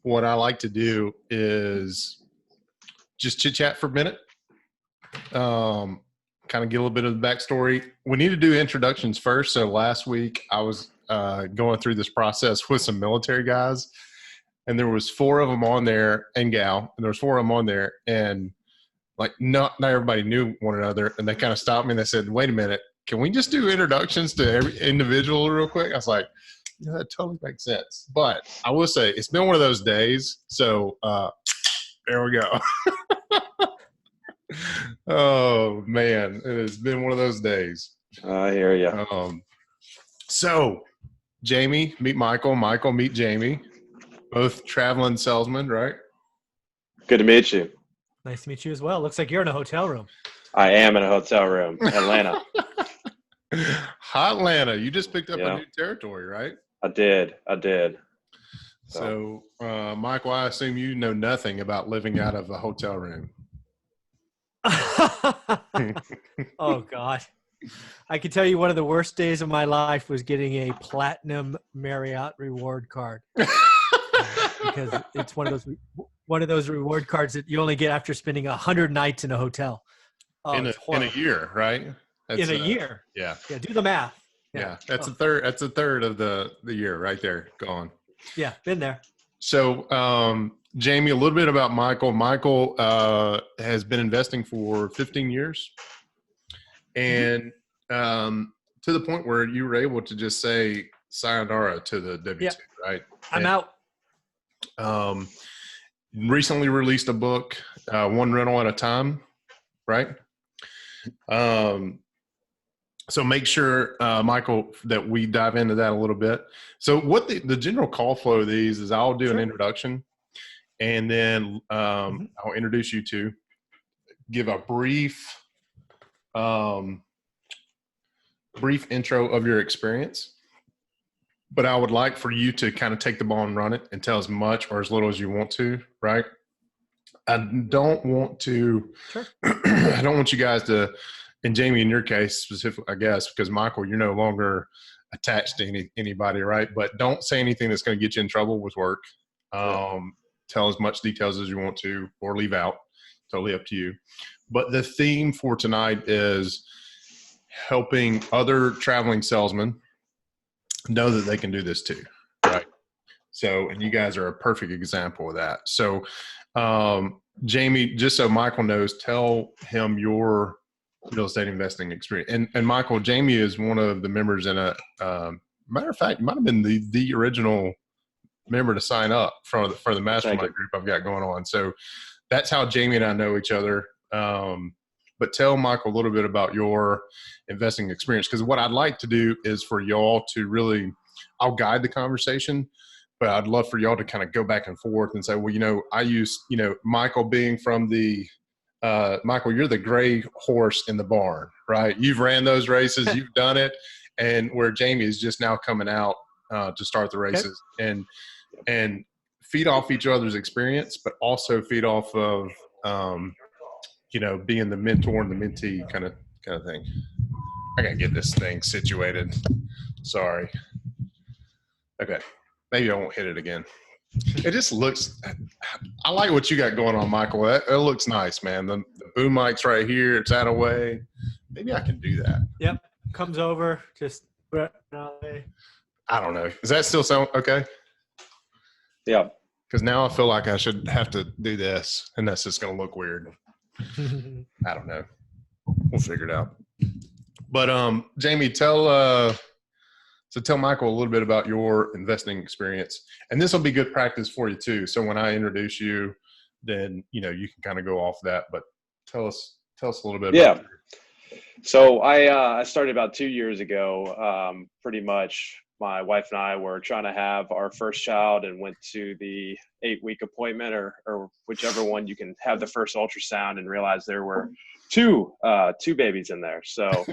what I like to do is just chit chat for a minute. Kind of get a little bit of the backstory. We need to do introductions first. So last week I was going through this process with some military guys, and there was 4 of them on there, and gal, and there was 4 of them on there, and like not everybody knew one another, and they kind of stopped me and they said, "Wait a minute, can we just do introductions to every individual real quick?" I was like, "Yeah, that totally makes sense." But I will say it's been one of those days. So there we go. Oh man, it has been one of those days. I hear you. So Jamie, meet Michael. Michael, meet Jamie. Both traveling salesmen, right? Good to meet you. Nice to meet you as well. Looks like you're in a hotel room. I am in a hotel room, Atlanta. Atlanta. You just picked up a new territory, right? I did. So, Michael, I assume you know nothing about living out of a hotel room. Oh, God. I can tell you one of the worst days of my life was getting a platinum Marriott reward card. Because it's one of those reward cards that you only get after spending 100 nights in a hotel. Oh, in a year, right? That's, in a year. Yeah. Yeah. Do the math. Yeah. That's a third. That's a third of the year right there. Gone. Yeah. Been there. So, Jamie, a little bit about Michael. Michael has been investing for 15 years, and to the point where you were able to just say sayonara to the W-2, right? I'm out. Recently released a book, One Rental at a Time, right? So make sure, Michael, that we dive into that a little bit. So what the general call flow of these is I'll do an introduction, and then I'll introduce you to, give a brief intro of your experience. But I would like for you to kind of take the ball and run it and tell as much or as little as you want to, right? I don't want to, I don't want you guys to, and Jamie, in your case specifically, I guess, because Michael, you're no longer attached to anybody, right? But don't say anything that's going to get you in trouble with work. Tell as much details as you want to, or leave out. Totally up to you. But the theme for tonight is helping other traveling salesmen know that they can do this too, right? So, and you guys are a perfect example of that. So, Jamie, just so Michael knows, tell him your real estate investing experience. And Michael, Jamie is one of the members in a, matter of fact, might have been the original member to sign up for the mastermind group I've got going on. So that's how Jamie and I know each other. But tell Michael a little bit about your investing experience, because what I'd like to do is for y'all to really, I'll guide the conversation, but I'd love for y'all to kind of go back and forth and say, well, I use, Michael being from the, Michael, you're the gray horse in the barn, right? You've ran those races, you've done it, and where Jamie is just now coming out to start the races, and feed off each other's experience, but also feed off of, being the mentor and the mentee kind of thing. I gotta get this thing situated. Sorry. Okay. Maybe I won't hit it again. It just looks, I like what you got going on, Michael. That looks nice, man. The boom mic's right here. It's out of the way. Maybe I can do that. Yep. Comes over. Just. I don't know. Does that still sound okay? Yeah. Because now I feel like I should have to do this, and that's just going to look weird. I don't know. We'll figure it out. But Jamie, tell Michael a little bit about your investing experience, and this will be good practice for you too. So when I introduce you, then you can kind of go off that. But tell us a little bit. Yeah. So I started about 2 years ago. Pretty much, my wife and I were trying to have our first child, and went to the 8-week appointment, or whichever one you can have the first ultrasound, and realized there were two babies in there. So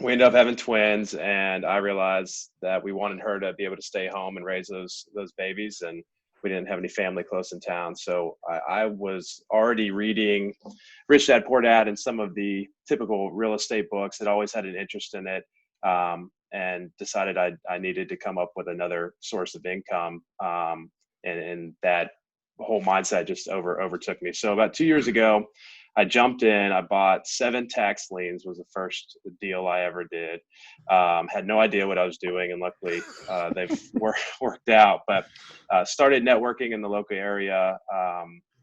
we ended up having twins, and I realized that we wanted her to be able to stay home and raise those babies, and we didn't have any family close in town. So I was already reading Rich Dad Poor Dad and some of the typical real estate books. Had always had an interest in it. and decided I needed to come up with another source of income. And that whole mindset just overtook me. So about 2 years ago, I jumped in. I bought 7 tax liens. Was the first deal I ever did. Had no idea what I was doing, and luckily they've worked out. But started networking in the local area.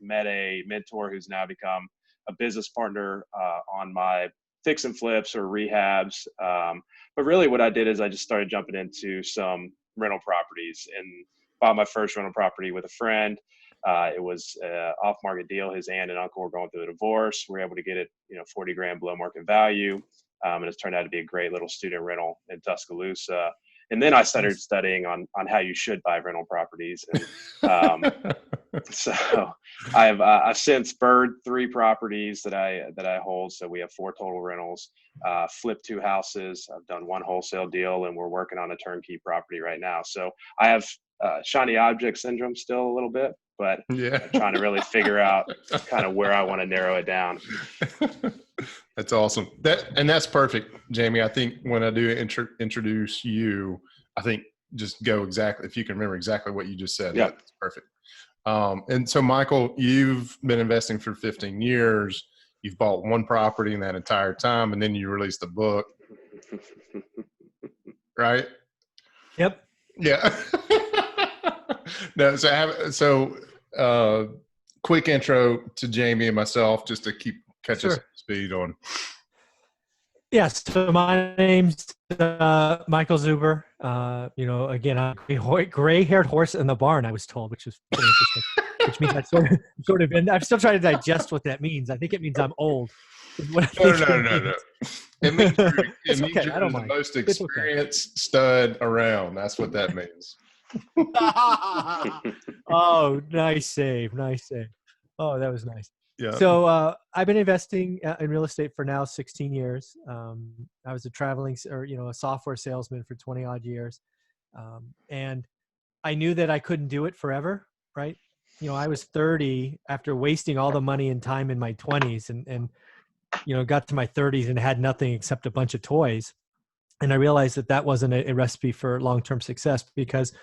Met a mentor who's now become a business partner on my fix and flips or rehabs. But really, what I did is I just started jumping into some rental properties and bought my first rental property with a friend. It was an off-market deal. His aunt and uncle were going through a divorce. We were able to get it, 40 grand below market value. And it's turned out to be a great little student rental in Tuscaloosa. And then I started studying on how you should buy rental properties. And so I've since bird 3 properties that I hold. So we have 4 total rentals, flipped 2 houses. I've done 1 wholesale deal, and we're working on a turnkey property right now. So I have shiny object syndrome still a little bit, but yeah, I'm trying to really figure out kind of where I want to narrow it down. That's awesome. That's perfect, Jamie. I think when I do introduce you, I think just go exactly, if you can remember exactly what you just said. Yeah. That's perfect. And so Michael, you've been investing for 15 years. You've bought 1 property in that entire time, and then you released a book, right? Yep. Yeah. No, quick intro to Jamie and myself, just to catch us up to speed on. Yes. So my name's Michael Zuber. Again, I'm a gray-haired horse in the barn, I was told, which is pretty interesting. Which means I'm still trying to digest what that means. I think it means I'm old. No. It means you're the most experienced stud around. That's what that means. Oh, nice save. Oh, that was nice. Yeah. So I've been investing in real estate for now 16 years. I was a software salesman for 20 odd years. And I knew that I couldn't do it forever, right? I was 30 after wasting all the money and time in my 20s and got to my 30s and had nothing except a bunch of toys. And I realized that wasn't a recipe for long-term success because,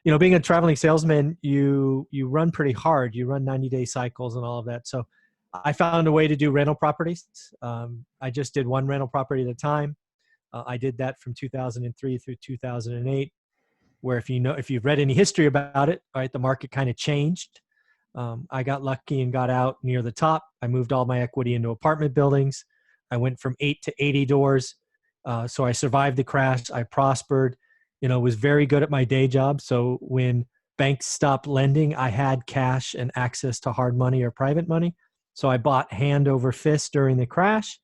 being a traveling salesman, you run pretty hard. You run 90-day cycles and all of that. So I found a way to do rental properties. I just did 1 rental property at a time. I did that from 2003 through 2008, where if you've read any history about it, right, the market kind of changed. I got lucky and got out near the top. I moved all my equity into apartment buildings. I went from 8 to 80 doors. So I survived the crash. I prospered, was very good at my day job. So when banks stopped lending, I had cash and access to hard money or private money. So I bought hand over fist during the crash.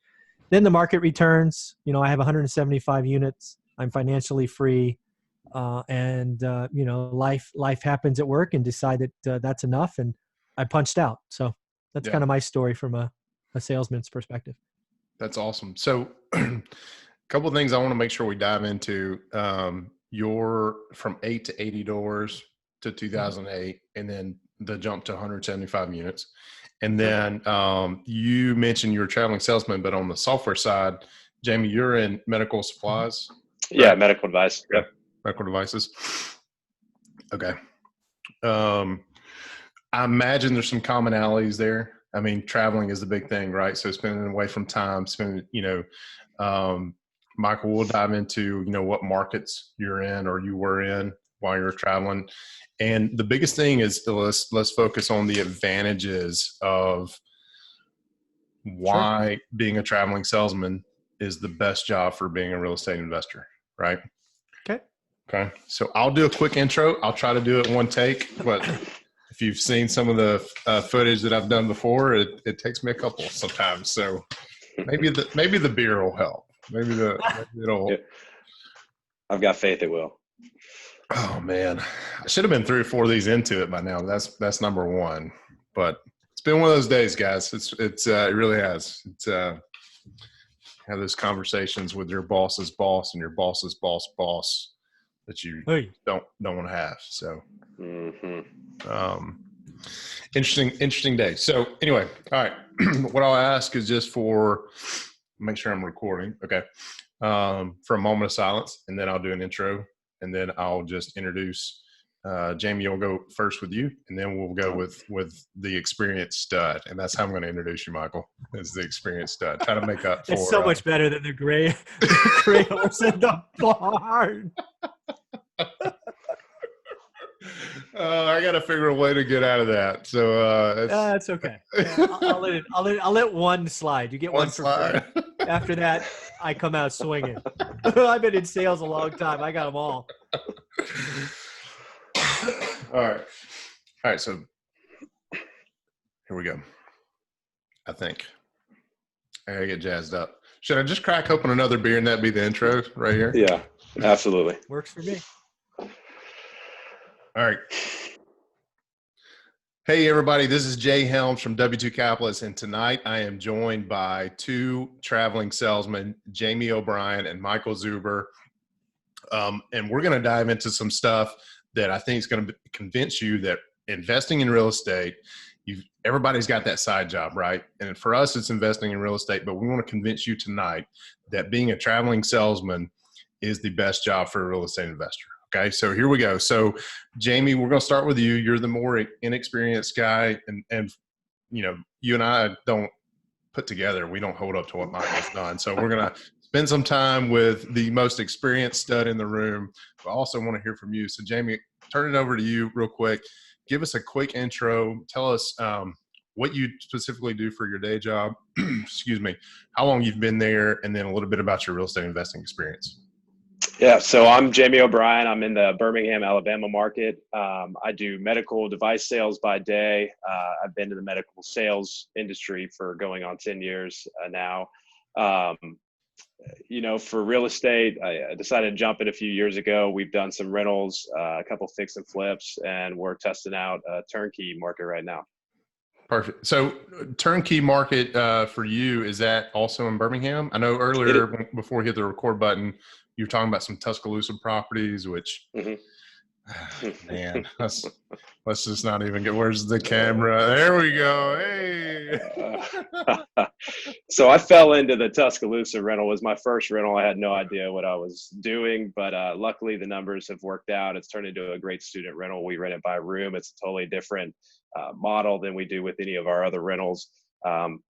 Then the market returns. I have 175 units. I'm financially free. Life happens at work and decide that that's enough. And I punched out. So that's kind of my story from a salesman's perspective. That's awesome. So a couple of things I want to make sure we dive into. You're from 8 to 80 doors to 2008, and then the jump to 175 units. And then you mentioned you were a traveling salesman, but on the software side, Jamie, you're in medical supplies. Yeah, right? Medical device. Yep. Medical devices. Okay. I imagine there's some commonalities there. I mean, traveling is the big thing, right? So spending away from time, Michael, we'll dive into, what markets you're in or you were in while you're traveling. And the biggest thing is let's focus on the advantages of why being a traveling salesman is the best job for being a real estate investor, right? Okay. So I'll do a quick intro. I'll try to do it in 1 take, but if you've seen some of the footage that I've done before, it takes me a couple sometimes. So maybe the beer will help. Maybe it'll. Yeah. I've got faith it will. Oh man, I should have been 3 or 4 of these into it by now. That's number 1, but it's been one of those days, guys. It really has. It's have those conversations with your boss's boss and your boss's boss that you don't want to have. So, interesting day. So anyway, all right. What I'll ask is just make sure I'm recording. Okay. for a moment of silence, and then I'll do an intro, and then I'll just introduce Jamie. You'll go first with you, and then we'll go with the experienced stud, and that's how I'm going to introduce you, Michael. Is the experienced stud. Try to make up for. It's so much better than the gray horse in the barn. I got to figure a way to get out of that. So it's okay. I'll let one slide. You get one for free. After that, I come out swinging. I've been in sales a long time. I got them all. All right. So here we go. I think I gotta get jazzed up. Should I just crack open another beer and that be the intro right here? Yeah, absolutely. Works for me. All right. Hey, everybody. This is Jay Helms from W2 Capitalists, and tonight I am joined by two traveling salesmen, Jamie O'Brien and Michael Zuber. And we're going to dive into some stuff that I think is going to convince you that investing in real estate, everybody's got that side job, right? And for us, it's investing in real estate, but we want to convince you tonight that being a traveling salesman is the best job for a real estate investor. Okay, so here we go. So, Jamie, we're going to start with you. You're the more inexperienced guy, and you know, you and I don't put together. We don't hold up to what Michael's done. So we're going to spend some time with the most experienced stud in the room. But I also want to hear from you. So, Jamie, turn it over to you real quick. Give us a quick intro. Tell us what you specifically do for your day job. Excuse me. How long you've been there, and then a little bit about your real estate investing experience. Yeah, so I'm Jamie O'Brien. I'm in the Birmingham, Alabama market. I do medical device sales by day. I've been in the medical sales industry for going on 10 years now. You know, for real estate, I decided to jump in a few years ago. We've done some rentals, a couple fix and flips, and we're testing out a turnkey market right now. Perfect. So turnkey market for you, is that also in Birmingham? I know earlier before we hit the record button, you were talking about some Tuscaloosa properties, which, man, let's just not even get, where's the camera? There we go. Hey. So I fell into the Tuscaloosa rental. It was my first rental. I had no idea what I was doing, but luckily the numbers have worked out. It's turned into a great student rental. We rent it by room. It's a totally different model than we do with any of our other rentals.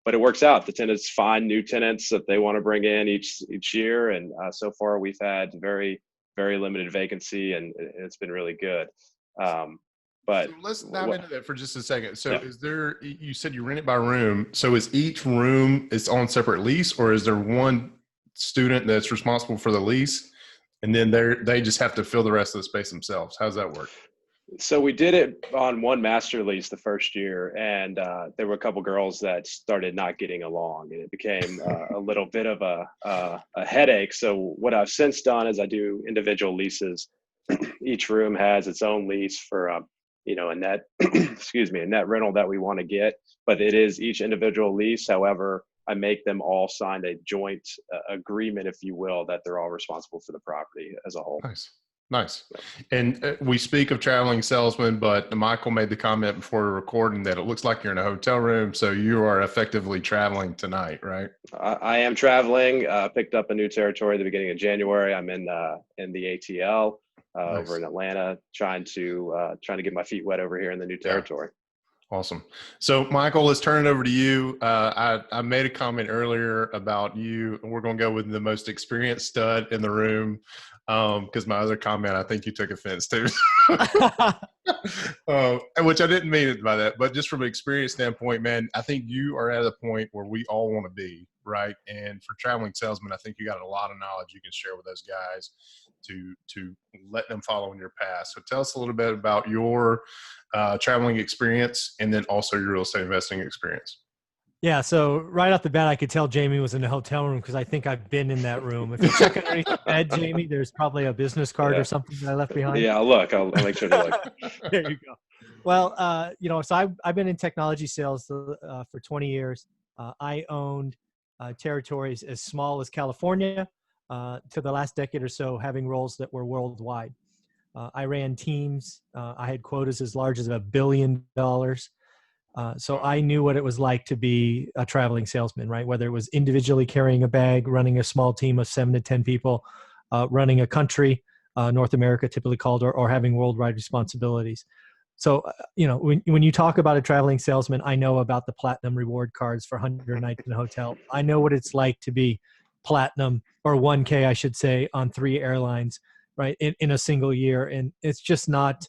But it works out. The tenants find new tenants that they want to bring in each year. And so far we've had very, very limited vacancy, and it's been really good. But so let's dive into that for just a second. So is there, you said you rent it by room. So is each room is on separate lease, or is there one student that's responsible for the lease, and then they just have to fill the rest of the space themselves? How does that work? So we did it on one master lease the first year, and there were a couple girls that started not getting along, and it became a little bit of a headache. So what I've since done is I do individual leases. Each room has its own lease for a net a net rental that we want to get, but it is each individual lease. However, I make them all sign a joint agreement, if you will, that they're all responsible for the property as a whole. Nice. And we speak of traveling salesmen, but Michael made the comment before recording that it looks like you're in a hotel room. So you are effectively traveling tonight, right? I am traveling. Picked up a new territory at the beginning of January. I'm in the ATL Nice. over in Atlanta, trying to get my feet wet over here in the new territory. Awesome. So, Michael, let's turn it over to you. I made a comment earlier about you, and we're going to go with the most experienced stud in the room, because my other comment, I think you took offense to, which I didn't mean it by that, but just from an experience standpoint, man, I think you are at a point where we all want to be, right? And for traveling salesmen, I think you got a lot of knowledge you can share with those guys to let them follow in your path. So tell us a little bit about your traveling experience, and then also your real estate investing experience. Yeah, so right off the bat, I could tell Jamie was in the hotel room because I think I've been in that room. If you check underneath the bed, Jamie, there's probably a business card or something that I left behind. Yeah, I'll look. I'll make sure to look. There you go. Well, so I've been in technology sales for 20 years. I owned territories as small as California to the last decade or so, having roles that were worldwide. I ran teams. I had quotas as large as $1 billion. So I knew what it was like to be a traveling salesman, right? Whether it was individually carrying a bag, running a small team of 7 to 10 people, running a country, North America typically called, or having worldwide responsibilities. So, when you talk about a traveling salesman, I know about the platinum reward cards for 100 nights in a hotel. I know what it's like to be platinum, or 1K, I should say, on 3 airlines, right, in a single year. And it's just not,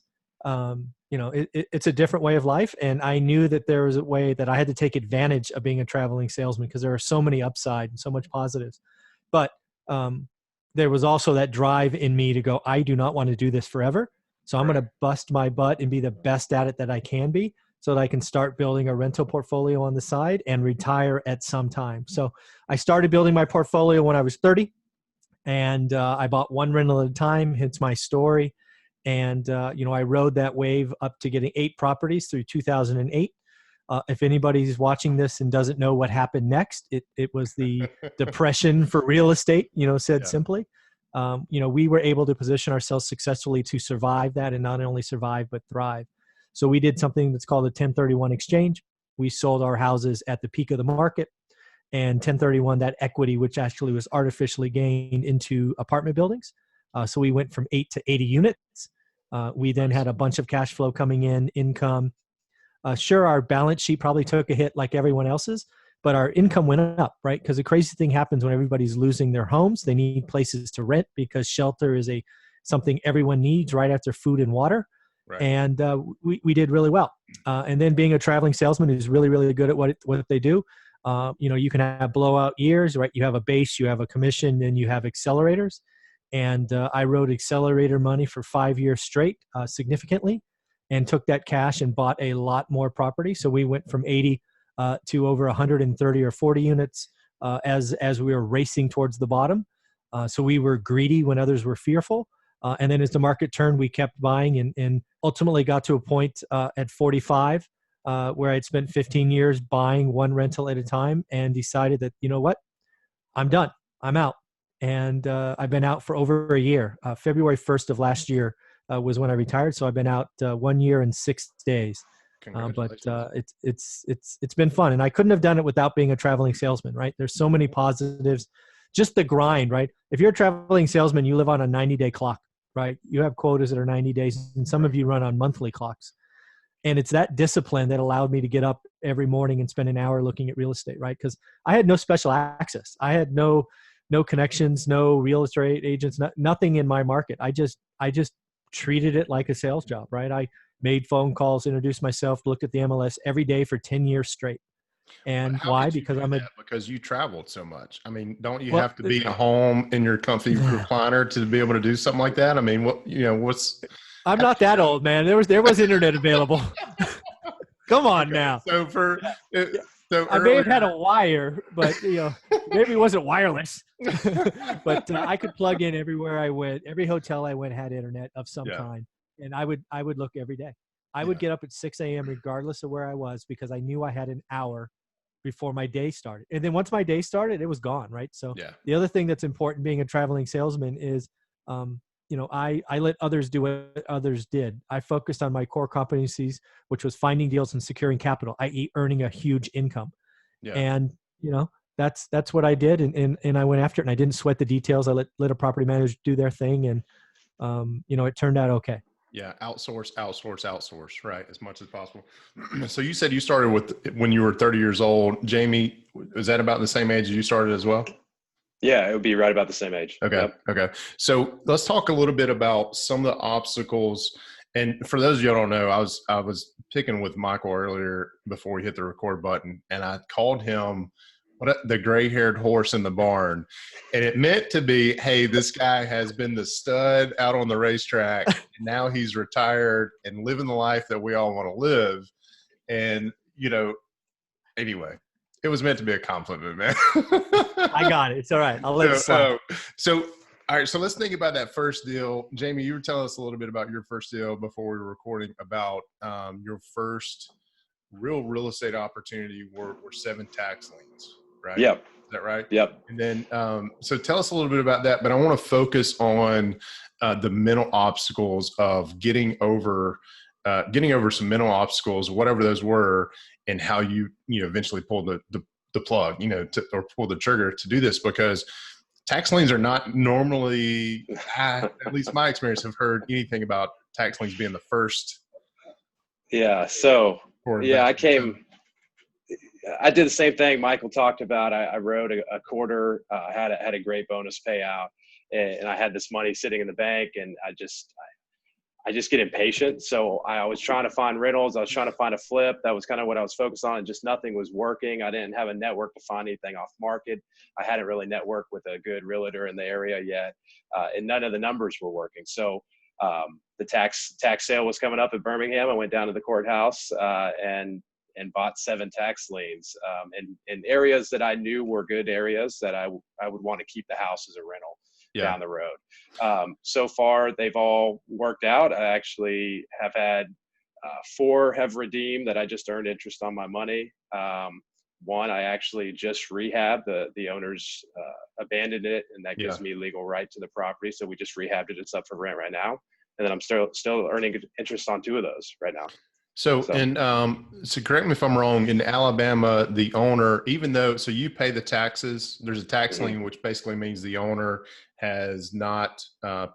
it's a different way of life. And I knew that there was a way that I had to take advantage of being a traveling salesman, because there are so many upside and so much positives. But there was also that drive in me to go, I do not want to do this forever. So I'm going to bust my butt and be the best at it that I can be, so that I can start building a rental portfolio on the side and retire at some time. So I started building my portfolio when I was 30, and I bought one rental at a time. Hence my story. And, I rode that wave up to getting 8 properties through 2008. If anybody's watching this and doesn't know what happened next, it was the depression for real estate, said simply. We were able to position ourselves successfully to survive that, and not only survive, but thrive. So we did something that's called a 1031 exchange. We sold our houses at the peak of the market, and 1031 that equity, which actually was artificially gained, into apartment buildings. So we went from 8 to 80 units. We then had a bunch of cash flow coming in, income. Sure, our balance sheet probably took a hit like everyone else's, but our income went up, right? Because the crazy thing happens when everybody's losing their homes. They need places to rent, because shelter is something everyone needs right after food and water. Right. And we did really well. And then being a traveling salesman who's really, really good at what they do, you can have blowout years, right? You have a base, you have a commission, and you have accelerators. And I wrote accelerator money for 5 years straight, significantly, and took that cash and bought a lot more property. So we went from 80 to over 130 or 40 units as we were racing towards the bottom. So we were greedy when others were fearful. And then as the market turned, we kept buying, and ultimately got to a point at 45 where I'd spent 15 years buying one rental at a time, and decided that, you know what, I'm done. I'm out. And I've been out for over a year. February 1st of last year was when I retired. So I've been out 1 year and 6 days. But it's been fun, and I couldn't have done it without being a traveling salesman, right? There's so many positives, just the grind, right? If you're a traveling salesman, you live on a 90-day clock, right? You have quotas that are 90 days, and some of you run on monthly clocks. And it's that discipline that allowed me to get up every morning and spend an hour looking at real estate, right? Because I had no special access. I had no connections, no real estate agents, nothing in my market. I just treated it like a sales job, right? I made phone calls, introduced myself, looked at the MLS every day for 10 years straight. And why? Because you traveled so much. I mean, don't you have to be at home in your comfy recliner to be able to do something like that? I mean, I'm not that old, man. There was internet available. Come on now. So I may have had a wire, but maybe it wasn't wireless. But I could plug in everywhere I went. Every hotel I went had internet of some kind, and I would look every day. I would get up at 6 a.m. regardless of where I was, because I knew I had an hour before my day started. And then once my day started, it was gone, right? So the other thing that's important being a traveling salesman is, I let others do what others did. I focused on my core competencies, which was finding deals and securing capital, i.e. earning a huge income. Yeah. And, that's what I did. And I went after it, and I didn't sweat the details. I let a property manager do their thing, and, it turned out okay. Yeah. Outsource, right? As much as possible. So you said you started when you were 30 years old. Jamie, is that about the same age as you started as well? Yeah, it would be right about the same age. Okay. Yep. Okay. So let's talk a little bit about some of the obstacles. And for those of you who don't know, I was picking with Michael earlier before we hit the record button, and I called him the gray-haired horse in the barn. And it meant to be, hey, this guy has been the stud out on the racetrack, and now he's retired and living the life that we all want to live. And, anyway, it was meant to be a compliment, man. I got it. It's all right. I'll let it slide. All right. So let's think about that first deal. Jamie, you were telling us a little bit about your first deal before we were recording, about your first real estate opportunity were 7 tax liens, right? Yep. Is that right? Yep. And then, so tell us a little bit about that, but I want to focus on the mental obstacles of getting over getting over some mental obstacles, whatever those were, and how you eventually pulled the plug, or pull the trigger to do this, because tax liens are not normally, at least my experience, have heard anything about tax liens being the first. Yeah. So yeah, I did the same thing Michael talked about. I wrote a quarter, had a great bonus payout, and I had this money sitting in the bank, and I just get impatient. So I was trying to find rentals. I was trying to find a flip. That was kind of what I was focused on, and just nothing was working. I didn't have a network to find anything off market. I hadn't really networked with a good realtor in the area yet, and none of the numbers were working. So the tax sale was coming up at Birmingham. I went down to the courthouse and bought 7 tax liens in areas that I knew were good areas that I would want to keep the house as a rental down the road. So far, they've all worked out. I actually have had 4 have redeemed that I just earned interest on my money. One, I actually just rehabbed. The owners abandoned it, and that gives me legal right to the property. So we just rehabbed it. It's up for rent right now. And then I'm still earning interest on 2 of those right now. So correct me if I'm wrong, in Alabama, the owner, even though, so you pay the taxes, there's a tax lien, which basically means the owner has not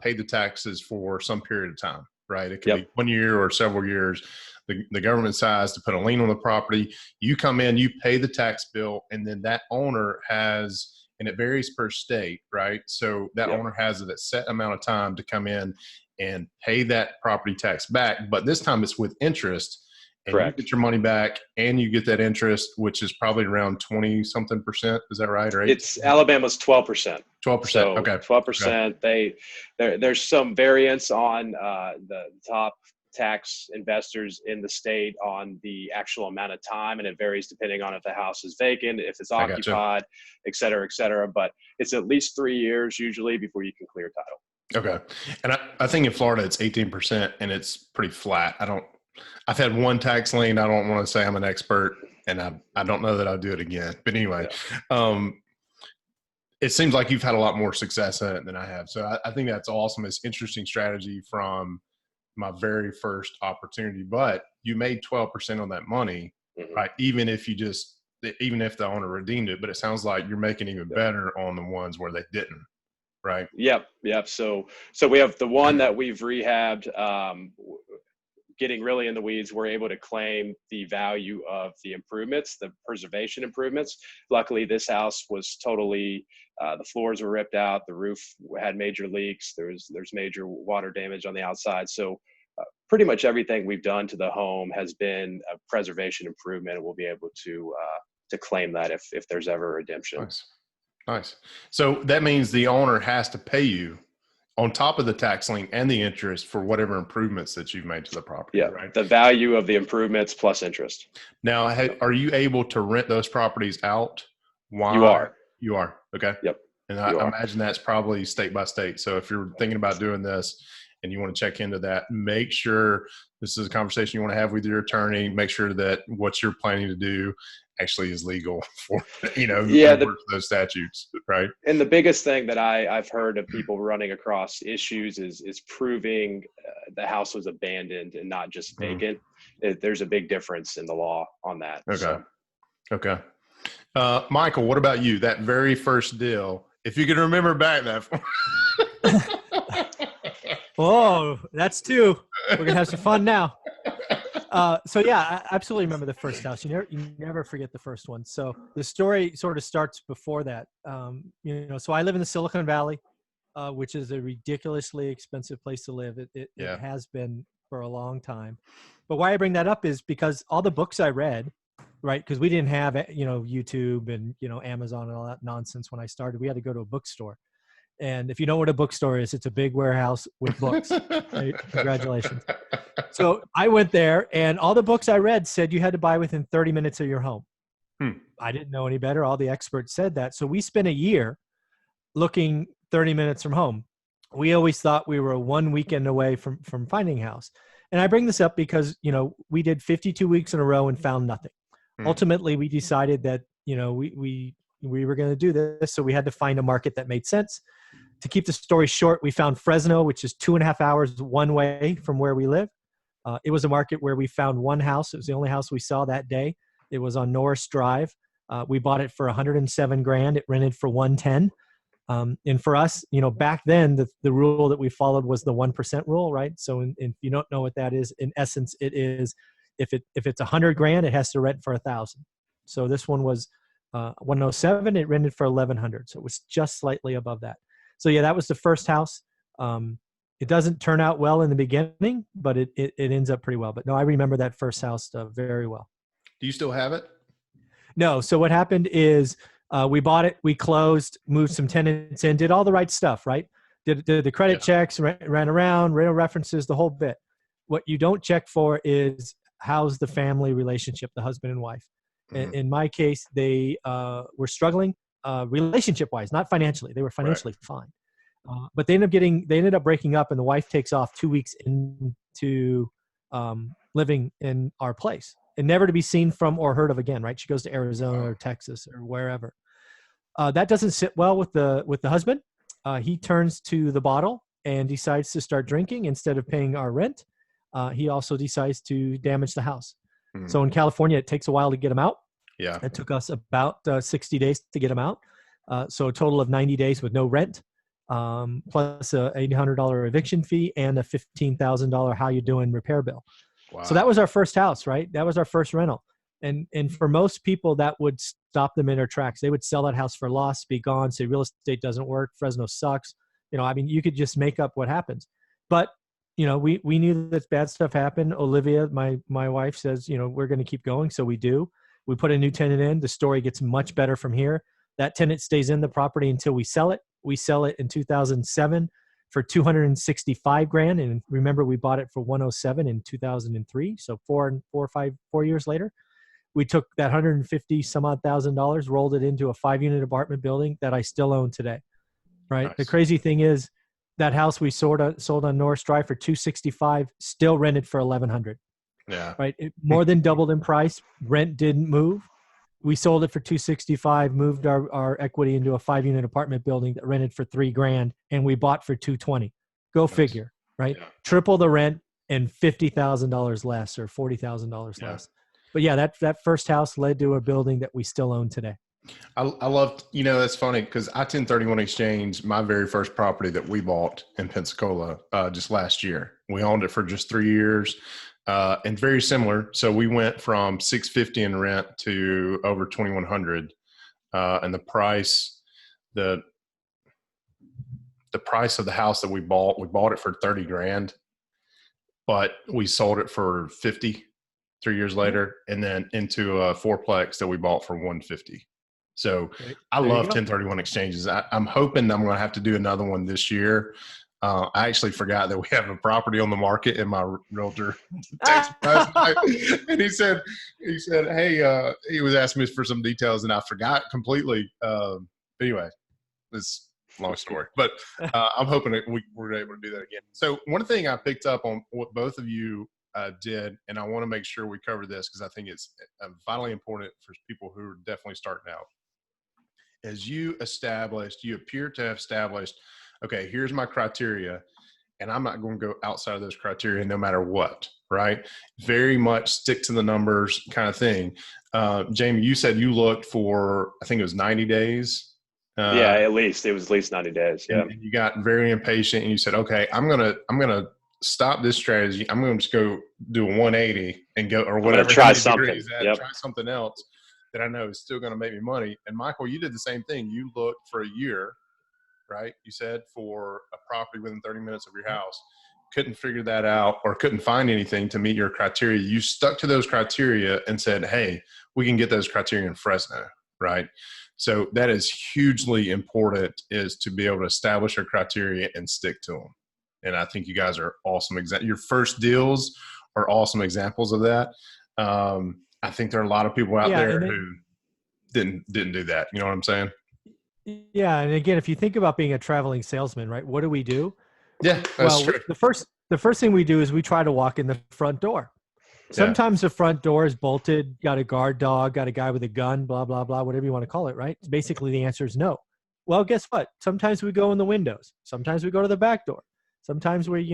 paid the taxes for some period of time, right? It could be 1 year or several years. The government decides to put a lien on the property. You come in, you pay the tax bill, and then that owner has, and it varies per state, right? So that owner has a set amount of time to come in and pay that property tax back. But this time it's with interest. And Correct. You get your money back and you get that interest, which is probably around 20-something %. Is that right? Or 8%? It's Alabama's 12%. 12%. So okay. 12%. Okay. There's some variance on the top tax investors in the state on the actual amount of time, and it varies depending on if the house is vacant, if it's occupied, et cetera, et cetera. But it's at least 3 years usually before you can clear title. Okay. And I think in Florida it's 18% and it's pretty flat. I've had one tax lien. I don't want to say I'm an expert, and I don't know that I'll do it again. But anyway, it seems like you've had a lot more success in it than I have. So I think that's awesome. It's interesting strategy from my very first opportunity, but you made 12% on that money, right? Even if the owner redeemed it, but it sounds like you're making even better on the ones where they didn't. Right. Yep. So we have the one that we've rehabbed, getting really in the weeds. We're able to claim the value of the improvements, the preservation improvements. Luckily, this house was totally, the floors were ripped out. The roof had major leaks. There's major water damage on the outside. So pretty much everything we've done to the home has been a preservation improvement, and we'll be able to claim that if there's ever a redemption. Nice. So that means the owner has to pay you on top of the tax lien and the interest for whatever improvements that you've made to the property. Yeah, right? The value of the improvements plus interest. Now, are you able to rent those properties out? You are. You are. Okay. Yep. And I imagine that's probably state by state. So if you're thinking about doing this and you want to check into that, make sure this is a conversation you want to have with your attorney. Make sure that what you're planning to do actually is legal for, those statutes, right? And the biggest thing that I've heard of people running across issues is proving the house was abandoned and not just vacant. There's a big difference in the law on that. Okay. Okay. Michael, what about you? That very first deal, if you can remember back that. Oh, that's 2. We're going to have some fun now. So yeah, I absolutely remember the first house. You never forget the first one. So the story sort of starts before that. So I live in the Silicon Valley, which is a ridiculously expensive place to live. It has been for a long time. But why I bring that up is because all the books I read, right? Because we didn't have, YouTube and, Amazon and all that nonsense when I started. We had to go to a bookstore. And if you know what a bookstore is, it's a big warehouse with books. Right? Congratulations. So I went there, and all the books I read said you had to buy within 30 minutes of your home. I didn't know any better. All the experts said that. So we spent a year looking 30 minutes from home. We always thought we were 1 weekend away from finding a house. And I bring this up because, we did 52 weeks in a row and found nothing. Ultimately, we decided that, we were going to do this. So we had to find a market that made sense. To keep the story short, we found Fresno, which is 2.5 hours one way from where we live. It was a market where we found one house. It was the only house we saw that day. It was on Norris Drive. We bought it for $107,000. It rented for $110,000. And for us, back then, the rule that we followed was the 1% rule, right? So if you don't know what that is, in essence, it is if it's $100,000, it has to rent for $1,000. So this one was 107. It rented for $1,100. So it was just slightly above that. So yeah, that was the first house. It doesn't turn out well in the beginning, but it ends up pretty well. But no, I remember that first house very well. Do you still have it? No. So what happened is we bought it, we closed, moved some tenants in, did all the right stuff, right? Did the credit checks, ran around, real references, the whole bit. What you don't check for is how's the family relationship, the husband and wife. Mm-hmm. In my case, they were struggling relationship-wise, not financially. They were financially fine. But they ended up breaking up, and the wife takes off 2 weeks into living in our place and never to be seen from or heard of again, right? She goes to Arizona or Texas or wherever. That doesn't sit well with the husband. He turns to the bottle and decides to start drinking instead of paying our rent. He also decides to damage the house. Mm-hmm. So in California, it takes a while to get him out. Yeah. It took us about 60 days to get him out. So a total of 90 days with no rent. Plus a $800 eviction fee and a $15,000 how you doing repair bill. Wow. So that was our first house, right? That was our first rental. And for most people, that would stop them in their tracks. They would sell that house for loss, be gone, say real estate doesn't work, Fresno sucks. You could just make up what happens. But, we knew that bad stuff happened. Olivia, my wife, says, we're going to keep going. So we do. We put a new tenant in. The story gets much better from here. That tenant stays in the property until we sell it. We sell it in 2007 for $265,000. And remember, we bought it for $107 in 2003. So 4 years later, we took that $150 some odd $1,000, rolled it into a 5-unit apartment building that I still own today. Right. Nice. The crazy thing is that house we sold on Norris Drive for $265, still rented for $1,100. Yeah. Right. It more than doubled in price. Rent didn't move. We sold it for $265, moved our equity into a 5-unit apartment building that rented for $3,000, and we bought for $220. Go figure, right? Yeah. Triple the rent and $50,000 less or $40,000 less. But yeah, that first house led to a building that we still own today. I loved, that's funny because I 1031 exchanged my very first property that we bought in Pensacola just last year. We owned it for just 3 years. And very similar. So we went from $650 in rent to over $2,100. And the price of the house that we bought it for $30,000, but we sold it for $50 3 years later, and then into a fourplex that we bought for $150. So I love 1031 exchanges. I'm hoping I'm going to have to do another one this year. I actually forgot that we have a property on the market, and my realtor texted me last night, and he said, hey, he was asking me for some details, and I forgot completely. Anyway, it's a long story, but I'm hoping that we're able to do that again. So one thing I picked up on what both of you did, and I want to make sure we cover this because I think it's vitally important for people who are definitely starting out, as you appear to have established, okay, here's my criteria, and I'm not going to go outside of those criteria no matter what, right? Very much stick to the numbers kind of thing. Jamie, you said you looked for, I think it was 90 days. Yeah, it was at least 90 days. Yeah. And you got very impatient and you said, okay, I'm going to stop this strategy. I'm going to just go do a 180 and go, or whatever. Try something. Try something else that I know is still going to make me money. And Michael, you did the same thing. You looked for a year, right? You said for a property within 30 minutes of your house, couldn't figure that out or couldn't find anything to meet your criteria. You stuck to those criteria and said, hey, we can get those criteria in Fresno, right? So that is hugely important, is to be able to establish your criteria and stick to them. And I think you guys are awesome. Your first deals are awesome examples of that. I think there are a lot of people out there who didn't do that. You know what I'm saying? Yeah. And again, if you think about being a traveling salesman, right, what do we do? Yeah, that's true. The first thing we do is we try to walk in the front door. Sometimes the front door is bolted, got a guard dog, got a guy with a gun, blah, blah, blah, whatever you want to call it, right? Basically, the answer is no. Well, guess what? Sometimes we go in the windows. Sometimes we go to the back door. Sometimes we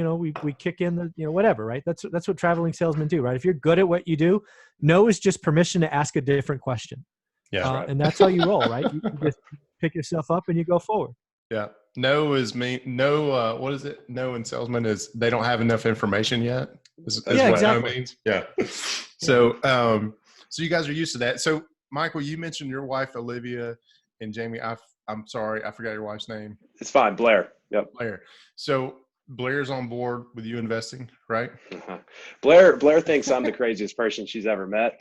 kick in the, whatever, right? That's what traveling salesmen do, right? If you're good at what you do, no is just permission to ask a different question. Yeah. right. And that's how you roll, right? You just pick yourself up and you go forward. Yeah. No is no. What is it? No in salesman is they don't have enough information yet. Is Yeah, what exactly. no means. Yeah. So, so you guys are used to that. So, Michael, you mentioned your wife Olivia and Jamie. I'm sorry, I forgot your wife's name. It's fine, Blair. Yep. Blair. So Blair's on board with you investing, right? Blair thinks I'm the craziest person she's ever met.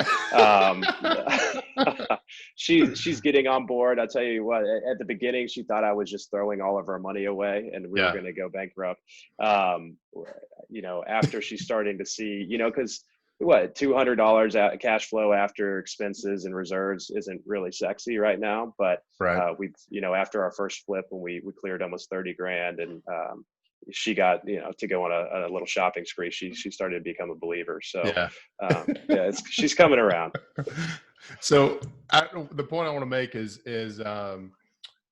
She's getting on board. I'll tell you what, at the beginning, she thought I was just throwing all of our money away and we were going to go bankrupt. After she's starting to see, because $200 cash flow after expenses and reserves isn't really sexy right now, but we've, after our first flip when we cleared almost 30 grand and, she got, to go on a little shopping spree. She started to become a believer. So she's coming around. So the point I want to make is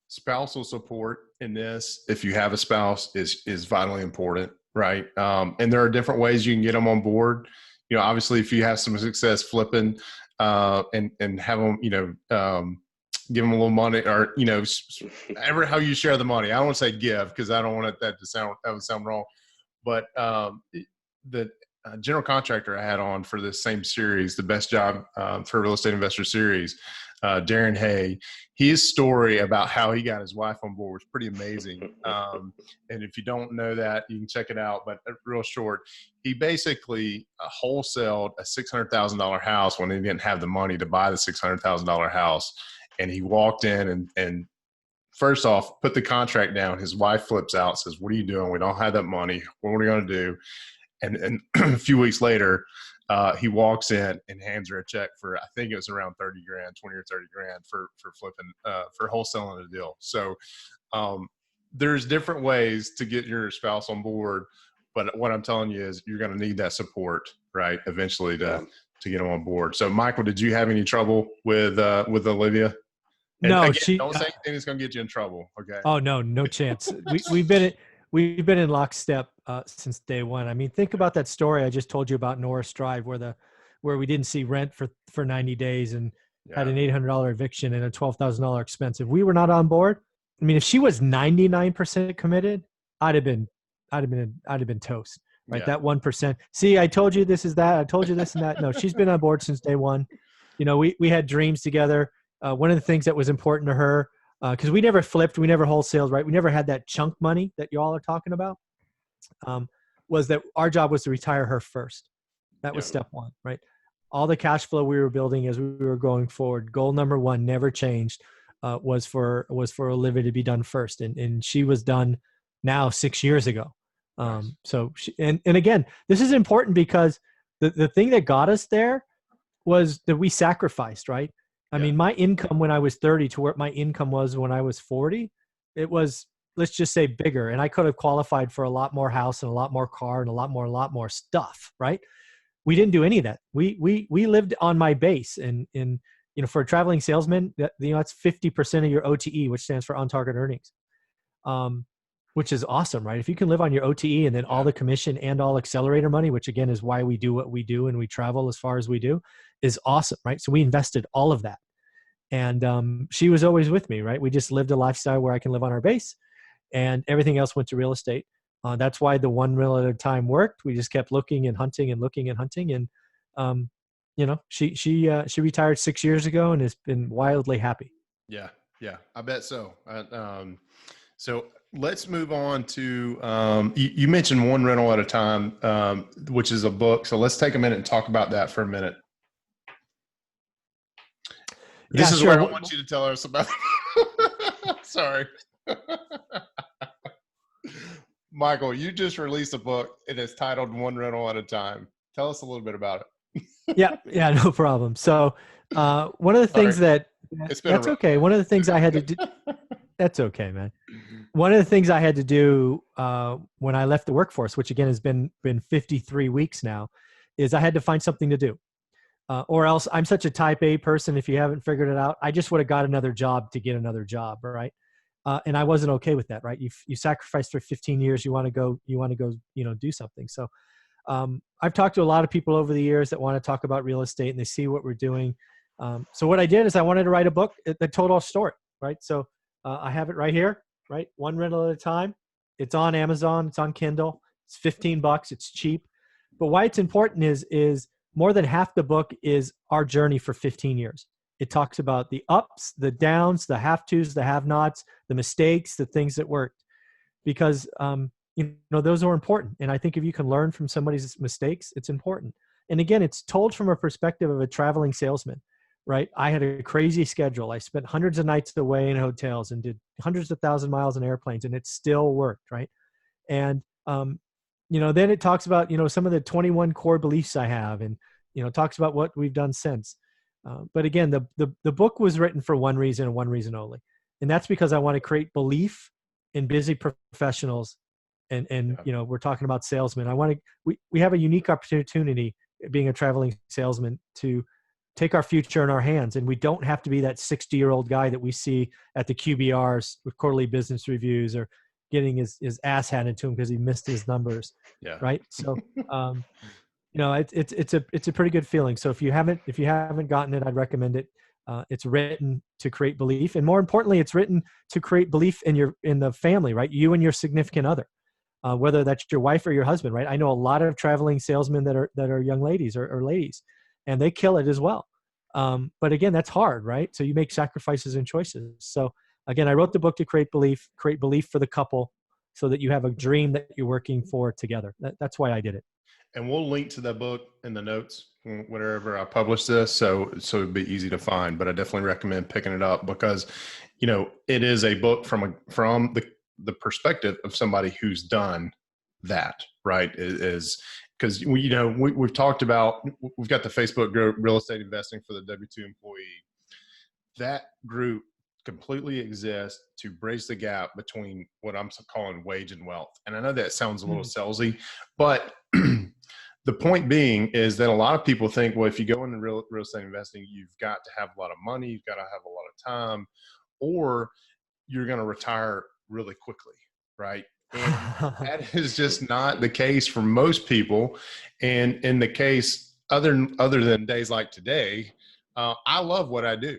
spousal support in this. If you have a spouse is vitally important. Right. And there are different ways you can get them on board. Obviously if you have some success flipping, and have them, give them a little money or, how you share the money. I don't want to say give because I don't want that would sound wrong. But the general contractor I had on for this same series, the Best Job for Real Estate Investor series, Darren Hay, his story about how he got his wife on board was pretty amazing. And if you don't know that, you can check it out. But real short, he basically wholesaled a $600,000 house when he didn't have the money to buy the $600,000 house. And he walked in and first off, put the contract down. His wife flips out, says, "What are you doing? We don't have that money. What are we going to do?" And a few weeks later, he walks in and hands her a check for, I think it was around 30 grand, 20 or 30 grand for flipping, for wholesaling a deal. So there's different ways to get your spouse on board. But what I'm telling you is you're going to need that support, right, eventually to get them on board. So, Michael, did you have any trouble with Olivia? And no, again, don't say anything that's going to get you in trouble. Okay. Oh no chance. We've been in lockstep since day one. I mean, think about that story I just told you about Norris Drive, where we didn't see rent for 90 days and had an $800 eviction and a $12,000 expense. If we were not on board, I mean, if she was 99% committed, I'd have been toast. Right, that 1%. See, I told you this is that. I told you this and that. No, she's been on board since day one. We had dreams together. One of the things that was important to her, because we never flipped, we never wholesaled, right? We never had that chunk money that you all are talking about, was that our job was to retire her first. That was step one, right? All the cash flow we were building as we were going forward, goal number one never changed, was for Olivia to be done first. And she was done now 6 years ago. So and again, this is important because the thing that got us there was that we sacrificed, right? I mean, my income when I was 30 to where my income was when I was 40, it was, let's just say, bigger. And I could have qualified for a lot more house and a lot more car and a lot more stuff, right? We didn't do any of that. We lived on my base. And for a traveling salesman, that's 50% of your OTE, which stands for on target earnings. Which is awesome, right? If you can live on your OTE and then all the commission and all accelerator money, which again is why we do what we do and we travel as far as we do, is awesome, right? So we invested all of that. And she was always with me, right? We just lived a lifestyle where I can live on our base and everything else went to real estate. That's why the one real at a time worked. We just kept looking and hunting and looking and hunting. And, she retired 6 years ago and has been wildly happy. Yeah. I bet so. So let's move on to, you mentioned one rental at a time, which is a book. So let's take a minute and talk about that for a minute. This is where I want you to tell us about. Sorry. Michael, you just released a book. It is titled One Rental at a Time. Tell us a little bit about it. Yeah, no problem. So one of the things that's okay. One of the things I had to do, that's okay, man. One of the things I had to do when I left the workforce, which again has been 53 weeks now, is I had to find something to do. Or else I'm such a type A person, if you haven't figured it out, I just would have got another job to get another job, right? And I wasn't okay with that, right? You sacrificed for 15 years. You want to go, do something. So I've talked to a lot of people over the years that want to talk about real estate, and they see what we're doing. So what I did is I wanted to write a book that told our story, right? So I have it right here, right? One rental at a time. It's on Amazon. It's on Kindle. It's $15. It's cheap. But why it's important is more than half the book is our journey for 15 years. It talks about the ups, the downs, the have-tos, the have-nots, the mistakes, the things that worked, because those are important. And I think if you can learn from somebody's mistakes, it's important. And again, it's told from a perspective of a traveling salesman, right? I had a crazy schedule. I spent hundreds of nights away in hotels and did hundreds of thousand miles in airplanes, and it still worked, right? And then it talks about some of the 21 core beliefs I have, and talks about what we've done since. But again, the book was written for one reason and one reason only, and that's because I want to create belief in busy professionals. And we're talking about salesmen. We have a unique opportunity, being a traveling salesman, to take our future in our hands, and we don't have to be that 60-year-old guy that we see at the QBRs with quarterly business reviews, or getting his ass handed to him because he missed his numbers. Yeah. Right. So, it's a pretty good feeling. So if you haven't gotten it, I'd recommend it. It's written to create belief, and more importantly, it's written to create belief in the family, right? You and your significant other, whether that's your wife or your husband, right? I know a lot of traveling salesmen that are young ladies or ladies, and they kill it as well. But again, that's hard, right? So you make sacrifices and choices. So again, I wrote the book to create belief for the couple, so that you have a dream that you're working for together. That's why I did it. And we'll link to that book in the notes wherever I publish this, so it'd be easy to find. But I definitely recommend picking it up, because it is a book from the perspective of somebody who's done that, right? Is because we've talked about, we've got the Facebook group, Real Estate Investing for the W-2 employee. That group completely exists to bridge the gap between what I'm calling wage and wealth. And I know that sounds a little salesy, but the point being is that a lot of people think, well, if you go into real estate investing, you've got to have a lot of money, you've got to have a lot of time, or you're going to retire really quickly, right? And that is just not the case for most people. And in the case, other than days like today, I love what I do,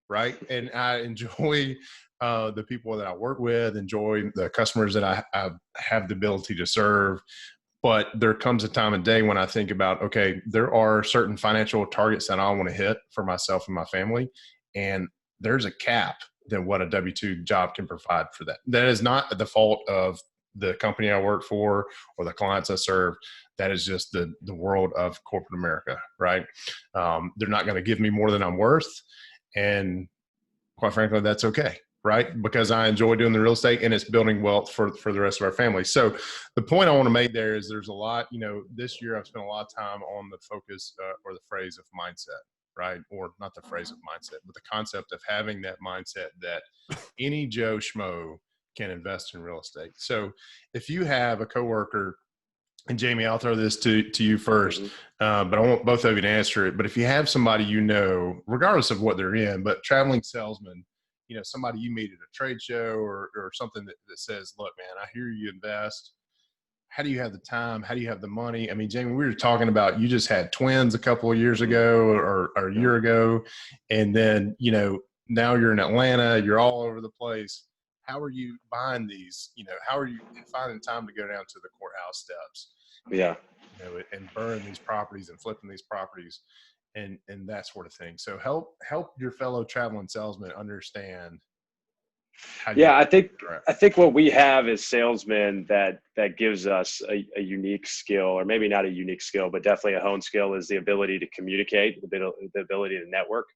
right? And I enjoy the people that I work with, enjoy the customers that I have the ability to serve. But there comes a time of day when I think about, okay, there are certain financial targets that I want to hit for myself and my family, and there's a cap than what a W-2 job can provide for that. That is not the fault of the company I work for or the clients I serve. That is just the world of corporate America, right? They're not going to give me more than I'm worth, and quite frankly, that's okay, right? Because I enjoy doing the real estate, and it's building wealth for the rest of our family. So the point I want to make there is there's a lot, this year I've spent a lot of time on the focus or the phrase of mindset, right? Or not the phrase of mindset, but the concept of having that mindset that any Joe Schmo can invest in real estate. So if you have a coworker, and Jamie, I'll throw this to you first, but I want both of you to answer it. But if you have somebody, regardless of what they're in, but traveling salesman, somebody you meet at a trade show or something that says, look, man, I hear you invest. How do you have the time? How do you have the money? I mean, Jamie, we were talking about, you just had twins a couple of years ago or a year ago. And then, now you're in Atlanta, you're all over the place. How are you buying these? How are you finding time to go down to the courthouse steps? Yeah. And burn these properties and flipping these properties and that sort of thing. So help your fellow traveling salesmen understand. I think what we have as salesmen that gives us a unique skill, or maybe not a unique skill, but definitely a honed skill, is the ability to communicate, the ability to network,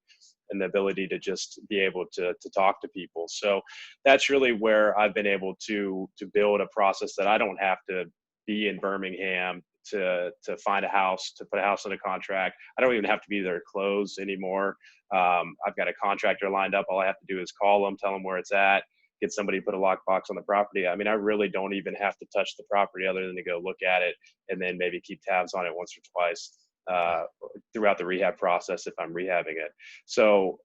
and the ability to just be able to talk to people. So that's really where I've been able to build a process that I don't have to be in Birmingham to find a house, to put a house under contract. I don't even have to be there to close anymore. I've got a contractor lined up. All I have to do is call them, tell them where it's at, get somebody to put a lockbox on the property. I mean, I really don't even have to touch the property other than to go look at it and then maybe keep tabs on it once or twice throughout the rehab process if I'm rehabbing it. So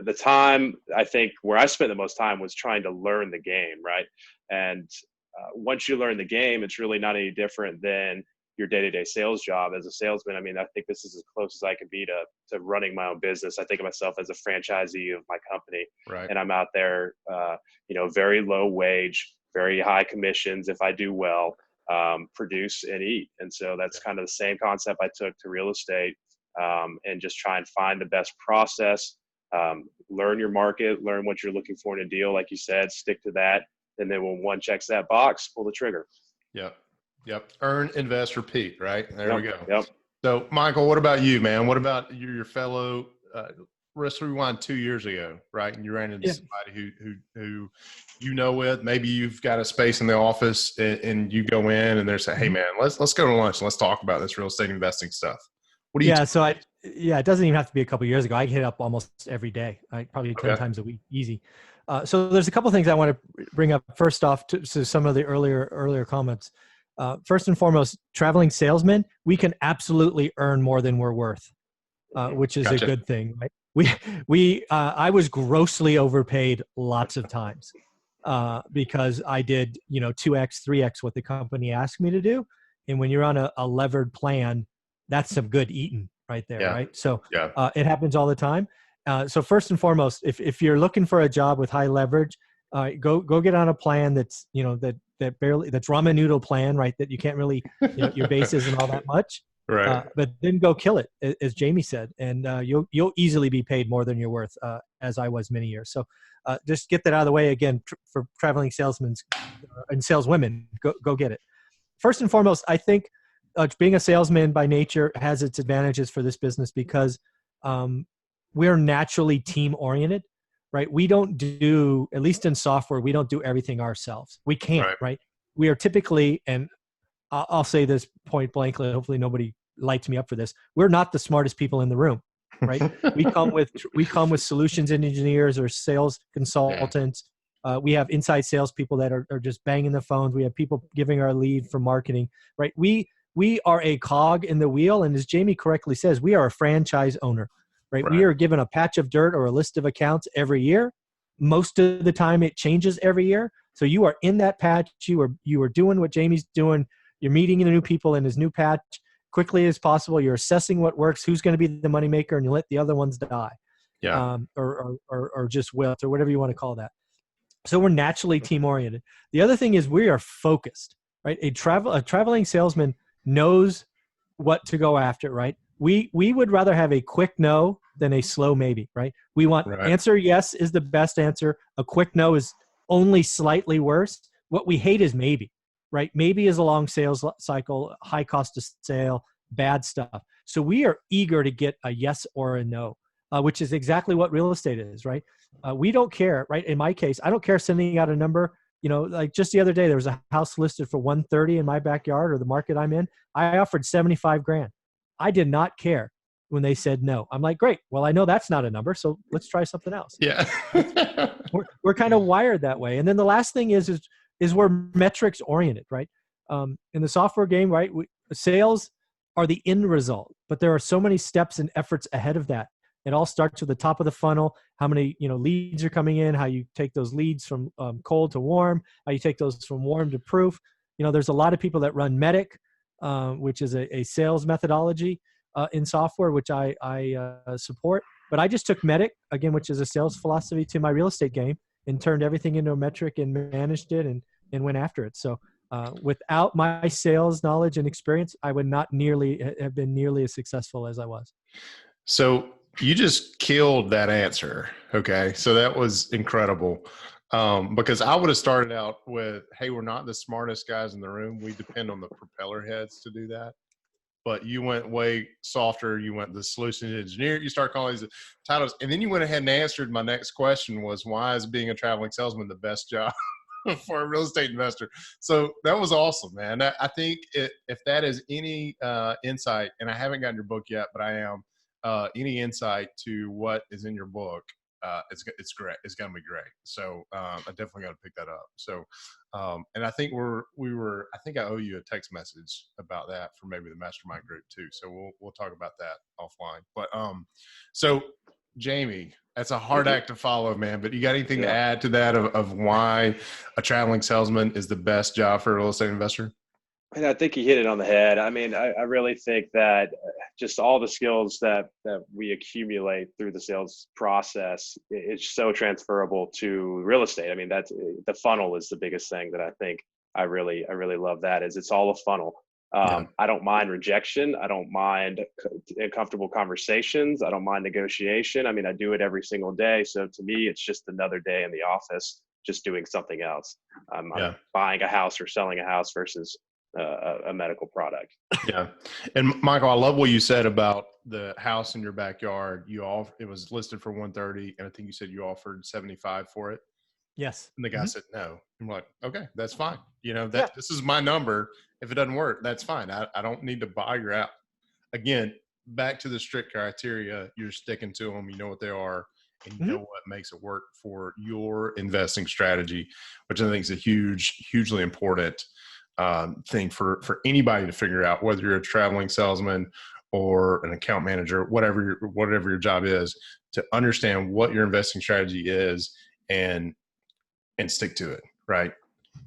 the time, I think where I spent the most time was trying to learn the game, right? And once you learn the game, it's really not any different than your day-to-day sales job as a salesman. I mean, I think this is as close as I can be to running my own business. I think of myself as a franchisee of my company, Right. and I'm out there, very low wage, very high commissions if I do well, produce and eat. And so that's kind of the same concept I took to real estate, and just try and find the best process, learn your market, learn what you're looking for in a deal, like you said, stick to that. And then when one checks that box, pull the trigger. Yep. Earn, invest, repeat, right? There we go. Yep. So, Michael, what about you, man? What about your fellow, let's rewind 2 years ago, right? And you ran into somebody who with, maybe you've got a space in the office and you go in and they're saying, hey, man, let's go to lunch and let's talk about this real estate investing stuff. What do you it doesn't even have to be a couple of years ago. I hit up almost every day, probably 10 times a week, easy. So there's a couple of things I want to bring up. First off, to some of the earlier comments. First and foremost, traveling salesmen, we can absolutely earn more than we're worth, which is a good thing, right? I was grossly overpaid lots of times because I did 2x, 3x what the company asked me to do, and when you're on a levered plan, that's some good eating right there, right? So it happens all the time. So first and foremost, if you're looking for a job with high leverage, go get on a plan that's that's ramen noodle plan, right? That you can't really your base isn't all that much, right? But then go kill it, as Jamie said, and you'll easily be paid more than you're worth, as I was many years. So just get that out of the way again for traveling salesmen and saleswomen. Go get it. First and foremost, I think being a salesman by nature has its advantages for this business because we're naturally team oriented, right? We don't do, at least in software, we don't do everything ourselves. We can't, right? We are typically, and I'll say this point blankly, hopefully nobody lights me up for this. We're not the smartest people in the room, right? we come with solutions engineers or sales consultants. We have inside salespeople that are just banging the phones. We have people giving our lead for marketing, right? We are a cog in the wheel. And as Jamie correctly says, we are a franchise owner, right? We are given a patch of dirt or a list of accounts every year. Most of the time it changes every year. So you are in that patch. You are doing what Jamie's doing. You're meeting the new people in his new patch quickly as possible. You're assessing what works, who's going to be the moneymaker, and you let the other ones die. Or just wilt or whatever you want to call that. So we're naturally team oriented. The other thing is we are focused, right? A traveling salesman knows what to go after, right? We would rather have a quick no than a slow maybe, right? We want answer yes is the best answer. A quick no is only slightly worse. What we hate is maybe, right? Maybe is a long sales cycle, high cost to sale, bad stuff. So we are eager to get a yes or a no, which is exactly what real estate is, right? We don't care, right? In my case, I don't care sending out a number. Like just the other day, there was a house listed for 130 in my backyard or the market I'm in. I offered 75 grand. I did not care when they said no. I'm like, great. Well, I know that's not a number, so let's try something else. Yeah. we're kind of wired that way. And then the last thing is we're metrics oriented, right? In the software game, right? Sales are the end result, but there are so many steps and efforts ahead of that. It all starts with the top of the funnel, how many leads are coming in, how you take those leads from cold to warm, how you take those from warm to proof. There's a lot of people that run MEDIC, which is a sales methodology in software, which I support. But I just took MEDIC, again, which is a sales philosophy, to my real estate game and turned everything into a metric and managed it and went after it. So without my sales knowledge and experience, I would not have been nearly as successful as I was. So you just killed that answer. Okay. So that was incredible. Because I would have started out with, hey, we're not the smartest guys in the room. We depend on the propeller heads to do that. But you went way softer. You went the solution engineer. You start calling these titles. And then you went ahead and answered my next question was, why is being a traveling salesman the best job for a real estate investor? So that was awesome, man. I think if that is any insight, and I haven't gotten your book yet, but I am, any insight to what is in your book, it's great. It's going to be great. So I definitely got to pick that up. So, and I think I think I owe you a text message about that for maybe the mastermind group too. So we'll talk about that offline. But so Jamie, That's a hard act to follow, man. But you got anything to Yeah. add to that of why a traveling salesman is the best job for a real estate investor? And I think you hit it on the head. I mean, I really think that just all the skills that we accumulate through the sales process is so transferable to real estate. I mean, that's the funnel is the biggest thing that I think I really love. That is, it's all a funnel. Yeah. I don't mind rejection. I don't mind uncomfortable conversations. I don't mind negotiation. I mean, I do it every single day. So to me, it's just another day in the office, just doing something else. I'm buying a house or selling a house versus a medical product. Yeah. And Michael, I love what you said about the house in your backyard. It was listed for 130, and I think you said you offered 75 for it. Yes. And the guy said no. I'm like, okay, that's fine. This is my number. If it doesn't work, that's fine. I don't need to buy your out. Again, back to the strict criteria, you're sticking to them. You know what they are, and you know what makes it work for your investing strategy, which I think is a hugely important thing for anybody to figure out, whether you're a traveling salesman or an account manager, whatever your job is, to understand what your investing strategy is and stick to it. Right.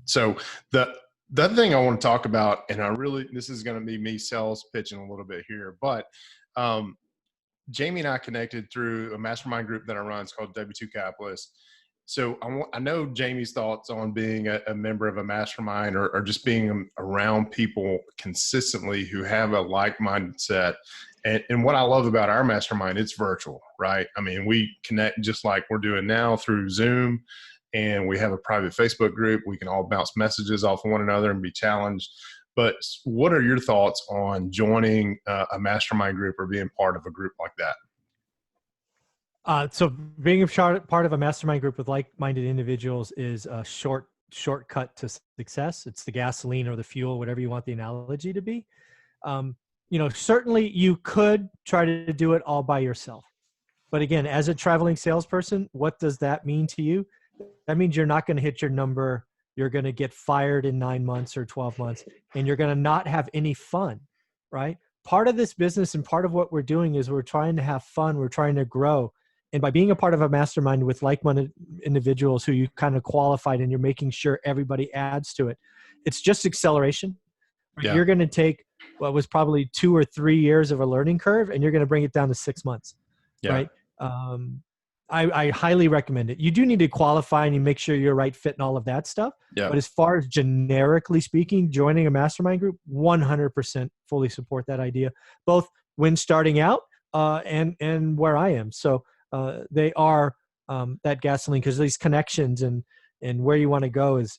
So the other thing I want to talk about, and this is going to be me sales pitching a little bit here, but Jamie and I connected through a mastermind group that I run. It's called W2 Capitalist. So I know Jamie's thoughts on being a member of a mastermind or just being around people consistently who have a like mindset. And what I love about our mastermind, it's virtual, right? I mean, we connect just like we're doing now through Zoom, and we have a private Facebook group. We can all bounce messages off of one another and be challenged. But what are your thoughts on joining a mastermind group or being part of a group like that? So being a part of a mastermind group with like-minded individuals is a shortcut to success. It's the gasoline or the fuel, whatever you want the analogy to be. Certainly you could try to do it all by yourself. But again, as a traveling salesperson, what does that mean to you? That means you're not going to hit your number. You're going to get fired in 9 months or 12 months, and you're going to not have any fun, right? Part of this business and part of what we're doing is we're trying to have fun. We're trying to grow. And by being a part of a mastermind with like-minded individuals who you kind of qualified and you're making sure everybody adds to it, it's just acceleration. Right? Yeah. You're going to take what was probably 2 or 3 years of a learning curve, and you're going to bring it down to 6 months, right? I highly recommend it. You do need to qualify and you make sure you're right fit and all of that stuff. Yeah. But as far as generically speaking, joining a mastermind group, 100% fully support that idea, both when starting out and where I am. So they are that gasoline, because these connections and where you want to go is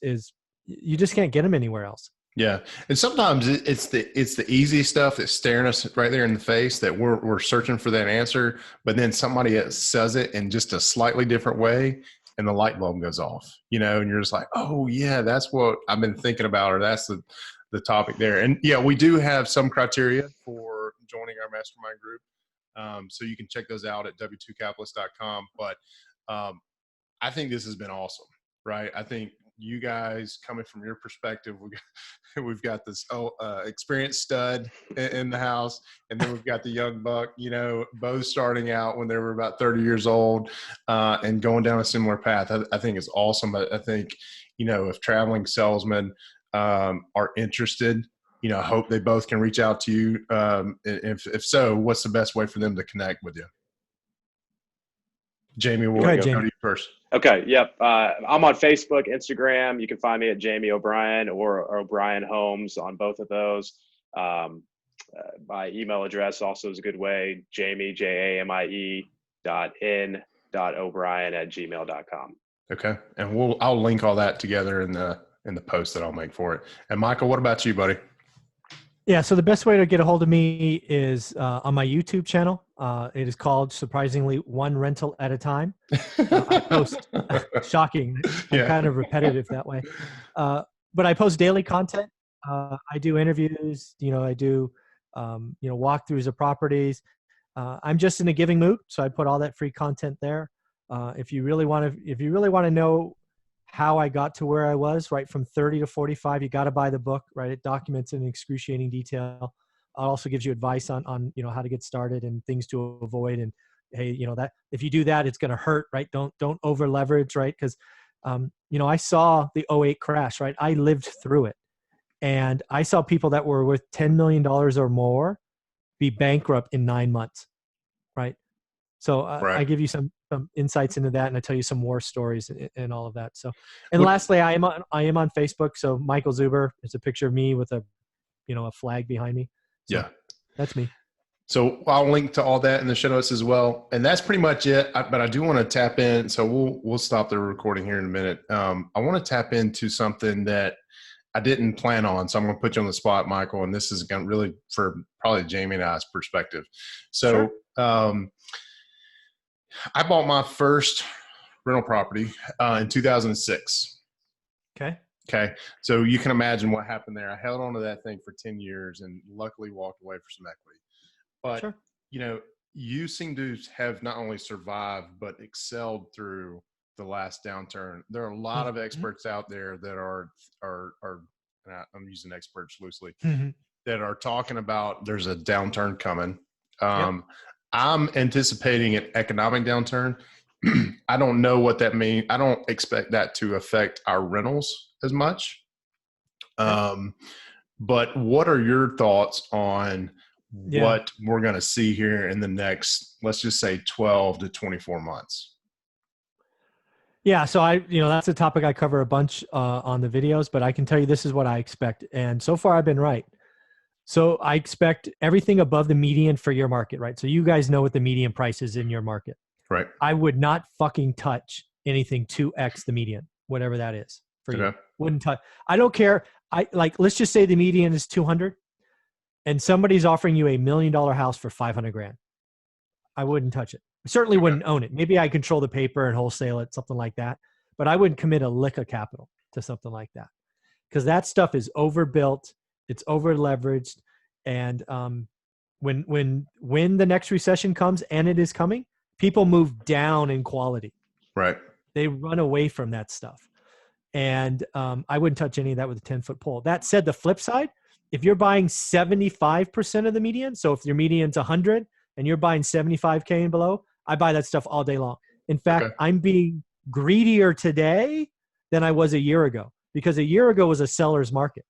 you just can't get them anywhere else. Yeah. And sometimes it's the easy stuff that's staring us right there in the face that we're searching for that answer, but then somebody else says it in just a slightly different way and the light bulb goes off, and you're just like, oh yeah, that's what I've been thinking about, or that's the topic there. And yeah, we do have some criteria for joining our mastermind group. So you can check those out at w2capitalist.com. But I think this has been awesome, right? I think you guys, coming from your perspective, we've got this experienced stud in the house, and then we've got the young buck, both starting out when they were about 30 years old and going down a similar path. I think it's awesome. I think, if traveling salesmen are interested, I hope they both can reach out to you. If so, what's the best way for them to connect with you? Jamie, we'll go to you first. Okay. Yep. I'm on Facebook, Instagram. You can find me at Jamie O'Brien or O'Brien Homes on both of those. My email address also is a good way. Jamie, JAMIE.n.O'Brien@gmail.com. Okay. And I'll link all that together in the post that I'll make for it. And Michael, what about you, buddy? Yeah. So the best way to get a hold of me is on my YouTube channel. It is called, surprisingly, One Rental at a Time. I post, shocking. I'm kind of repetitive that way. But I post daily content. I do interviews, I do, walkthroughs of properties. I'm just in a giving mood. So I put all that free content there. If you really want to know how I got to where I was, right, from 30 to 45, you got to buy the book, right? It documents in excruciating detail. It also gives you advice on how to get started and things to avoid. And hey, that if you do that, it's going to hurt, right? Don't over leverage, right? Because, I saw the '08 crash, right? I lived through it. And I saw people that were worth $10 million or more be bankrupt in 9 months, right? So Right. I give you some insights into that, and I tell you some war stories and all of that. So, and lastly, I am on Facebook. So Michael Zuber, it's a picture of me with a flag behind me. So Yeah. that's me. So I'll link to all that in the show notes as well. And that's pretty much it. But I do want to tap in. So we'll stop the recording here in a minute. I want to tap into something that I didn't plan on. So I'm going to put you on the spot, Michael. And this is going to really for probably Jamie and I's perspective. So I bought my first rental property in 2006. Okay. So you can imagine what happened there. I held on to that thing for 10 years and luckily walked away for some equity. But, you seem to have not only survived, but excelled through the last downturn. There are a lot of experts out there that are I'm using experts loosely, that are talking about there's a downturn coming. I'm anticipating an economic downturn. I don't know what that means. I don't expect that to affect our rentals as much. But what are your thoughts on what we're going to see here in the next, let's just say 12 to 24 months? Yeah. So that's a topic I cover a bunch on the videos, but I can tell you this is what I expect. And so far I've been right. So I expect everything above the median for your market, right? So you guys know what the median price is in your market. Right. I would not fucking touch anything 2x the median, whatever that is for you. Wouldn't touch. I don't care. Let's just say the median is 200 and somebody's offering you $1 million house for 500 grand. I wouldn't touch it. I certainly wouldn't own it. Maybe I control the paper and wholesale it, something like that. But I wouldn't commit a lick of capital to something like that because that stuff is overbuilt. It's over leveraged. And when the next recession comes, and it is coming, people move down in quality. Right. They run away from that stuff. And I wouldn't touch any of that with a 10-foot pole. That said, the flip side, if you're buying 75% of the median, so if your median's 100 and you're buying 75K and below, I buy that stuff all day long. In fact, I'm being greedier today than I was a year ago because a year ago was a seller's market.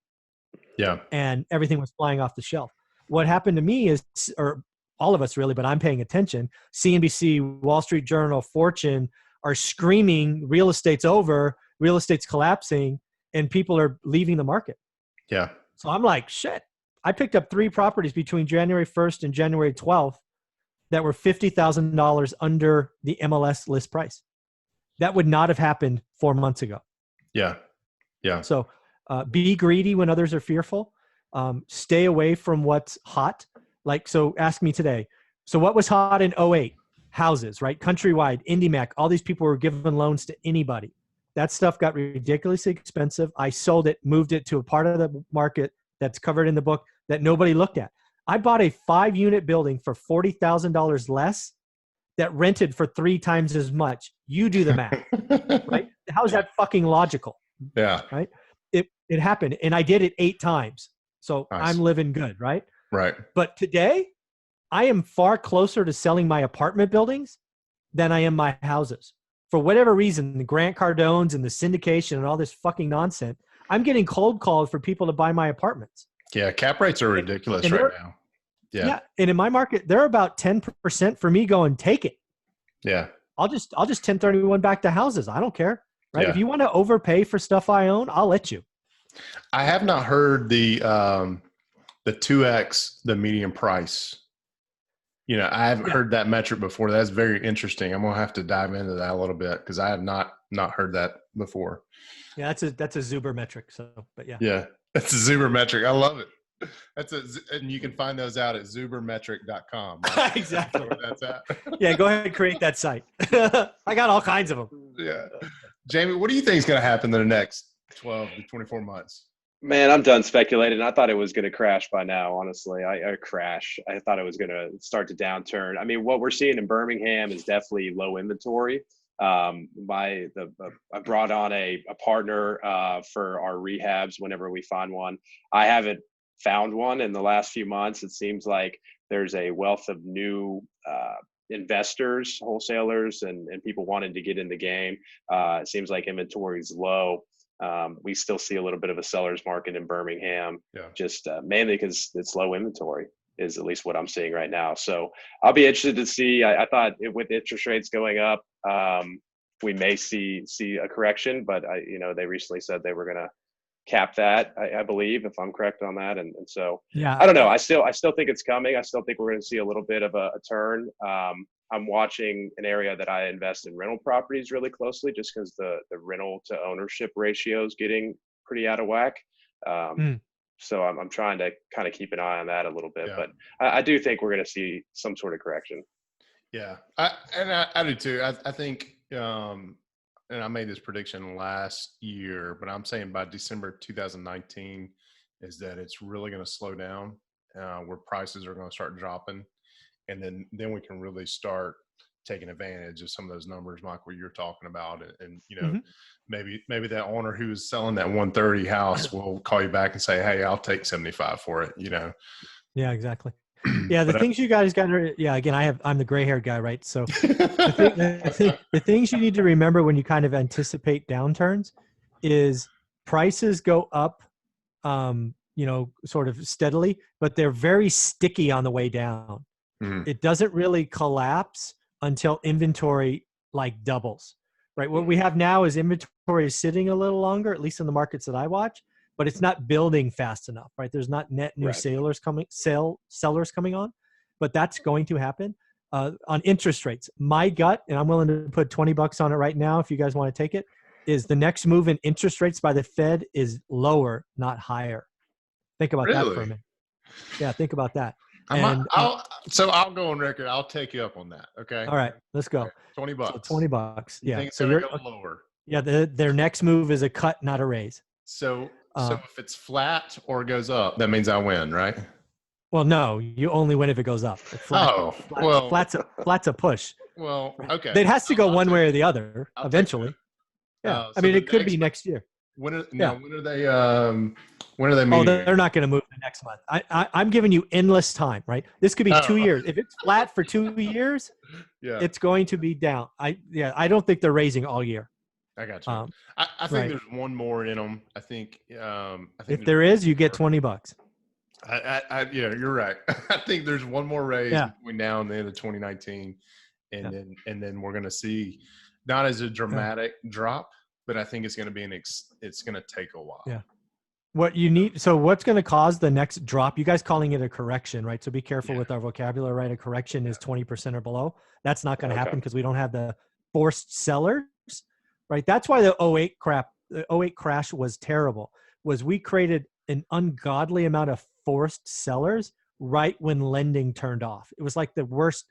Yeah. And everything was flying off the shelf. What happened to me is, or all of us really, but I'm paying attention, CNBC, Wall Street Journal, Fortune are screaming real estate's over, real estate's collapsing, and people are leaving the market. Yeah. So I'm like, shit. I picked up 3 properties between January 1st and January 12th that were $50,000 under the MLS list price. That would not have happened 4 months ago. Yeah. Yeah. So be greedy when others are fearful. Stay away from what's hot. So ask me today. So what was hot in 08? Houses, right? Countrywide, IndyMac, all these people were giving loans to anybody. That stuff got ridiculously expensive. I sold it, moved it to a part of the market that's covered in the book that nobody looked at. I bought a 5-unit building for $40,000 less that rented for 3 times as much. You do the math, right? How is that fucking logical? Yeah. Right? It happened, and I did it 8 times. So nice. I'm living good, right? Right. But today, I am far closer to selling my apartment buildings than I am my houses. For whatever reason, the Grant Cardones and the syndication and all this fucking nonsense, I'm getting cold calls for people to buy my apartments. Yeah, cap rates are ridiculous right now. Yeah, and in my market, they're about 10% for me going, take it. Yeah. I'll just 1031 back to houses. I don't care. Right? Yeah. If you want to overpay for stuff I own, I'll let you. I have not heard the 2x the median price. I haven't heard that metric before. That's very interesting. I'm gonna have to dive into that a little bit because I have not heard that before. Yeah, that's a Zuber metric. So, but yeah. Yeah, that's a Zuber metric. I love it. And you can find those out at zubermetric.com. Right? Exactly. Where that's at. Yeah, go ahead and create that site. I got all kinds of them. Yeah. Jamie, what do you think is going to happen in the next 12 to 24 months? Man, I'm done speculating. I thought it was going to crash by now, honestly. I thought it was going to start to downturn. I mean, what we're seeing in Birmingham is definitely low inventory. I brought on a partner for our rehabs whenever we find one. I haven't found one in the last few months. It seems like there's a wealth of new investors, wholesalers, and people wanting to get in the game. It seems like inventory is low. We still see a little bit of a seller's market in Birmingham, just mainly because it's low inventory is at least what I'm seeing right now. So I'll be interested to see. I thought with interest rates going up, we may see a correction, but they recently said they were going to cap that, I believe, if I'm correct on that. And so I don't know. I still think it's coming. I still think we're going to see a little bit of a turn. I'm watching an area that I invest in rental properties really closely, just because the rental to ownership ratio is getting pretty out of whack. So I'm trying to kind of keep an eye on that a little bit, but I do think we're going to see some sort of correction. Yeah, I do too. I think, and I made this prediction last year, but I'm saying by December 2019 is that it's really going to slow down, where prices are going to start dropping. And then we can really start taking advantage of some of those numbers, Michael, you're talking about. And maybe that owner who is selling that 130 house will call you back and say, hey, I'll take 75 for it, Yeah, exactly. Yeah, the things you guys got to, again, I'm the gray haired guy, right? So the things you need to remember when you kind of anticipate downturns is prices go up, sort of steadily, but they're very sticky on the way down. It doesn't really collapse until inventory like doubles, right? What we have now is inventory is sitting a little longer, at least in the markets that I watch, but it's not building fast enough, right? There's not net new sellers coming on, but that's going to happen. On interest rates, my gut, and I'm willing to put $20 on it right now if you guys want to take it, is the next move in interest rates by the Fed is lower, not higher. Think about that for a minute. Yeah, think about that. I'll go on record. I'll take you up on that. Okay. All right, let's go. $20. So $20. You Yeah. think it's gonna go lower? Yeah. Their next move is a cut, not a raise. So if it's flat or goes up, that means I win, right? Well, no, you only win if it goes up. Flat's a push. Well, okay. It has to go one way or the other eventually. Yeah. I mean, it could be next year. When are they meeting? They're not going to move the next month. I'm giving you endless time, right? This could be 2 years. If it's flat for 2 years, it's going to be down. I don't think they're raising all year. I got you. I think there's one more in them. I think if there is, you get $20. You're right. I think there's one more raise between now and the end of 2019, and then we're going to see not as a dramatic drop, but I think it's going to be it's going to take a while. Yeah. What you need, so what's going to cause the next drop? You guys calling it a correction, right? So be careful with our vocabulary, right? A correction is 20% or below. That's not going to happen because we don't have the forced sellers, right? That's why the 08 crash was terrible, was we created an ungodly amount of forced sellers right when lending turned off. It was like the worst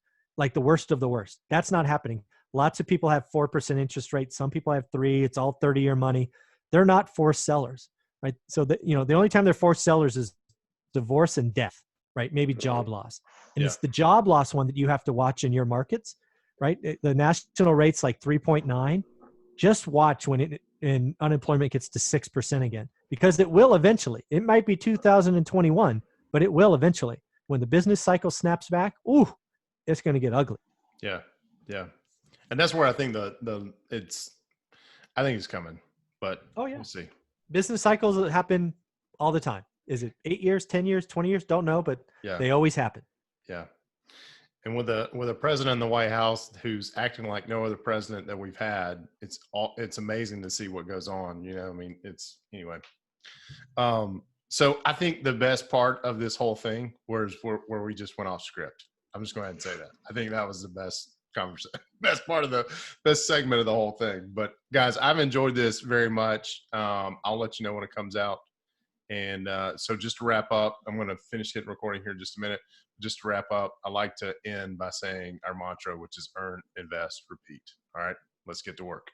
of the worst. That's not happening. Lots of people have 4% interest rates. Some people have 3%. It's all 30-year money. They're not forced sellers, right? So the only time they're forced sellers is divorce and death, right? Maybe job loss. And it's the job loss one that you have to watch in your markets, right? The national rate's like 3.9. Just watch when unemployment gets to 6% again, because it will eventually. It might be 2021, but it will eventually. When the business cycle snaps back, it's going to get ugly. Yeah. Yeah. And that's where I think I think it's coming, but we'll see. Business cycles happen all the time. Is it 8 years, 10 years, 20 years? Don't know, but they always happen. Yeah. And with a president in the White House who's acting like no other president that we've had, it's amazing to see what goes on. I mean, anyway. So I think the best part of this whole thing was where we just went off script. I'm just going to say that. I think that was the best conversation, best part of the best segment of the whole thing. But guys, I've enjoyed this very much. I'll let you know when it comes out. And so just to wrap up, I'm going to finish hitting recording here in just a minute. Just to wrap up, I like to end by saying our mantra, which is earn, invest, repeat. All right, let's get to work.